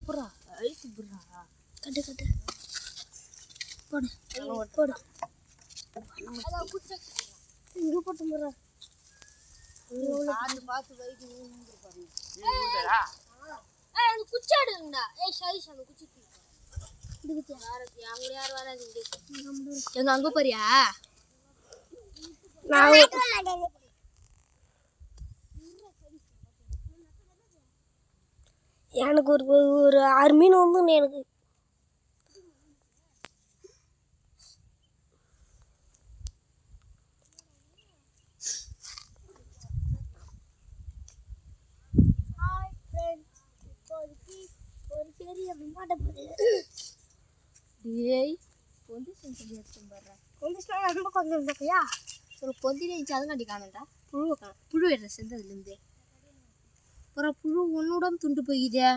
புறா ஐஸ் புறா கட்டு கட்டு போடு போடு இங்கே போட்டு முறா பார்த்து பார்த்து வைக்கு பாருங்க அந்த குச்சி எடுங்கடா சைஸ் அந்த குச்சி இது குச்சி அங்க யார் வராது எங்க அங்க போறியா எனக்கு ஒரு 6 மீன் வந்து எனக்கு ஒரு பெரிய விமாட போகுது ஏய் பொந்திஷன் சொல்லி எடுத்து பாரு பொந்திஷன் ரொம்ப கொஞ்சம் இருக்கையா ஒரு பொந்தினே அதுங்காட்டி காணடா புழு எடுற செஞ்சதுலேருந்து அப்புறம் புழு ஒன்னோட துண்டு போய்க்குதே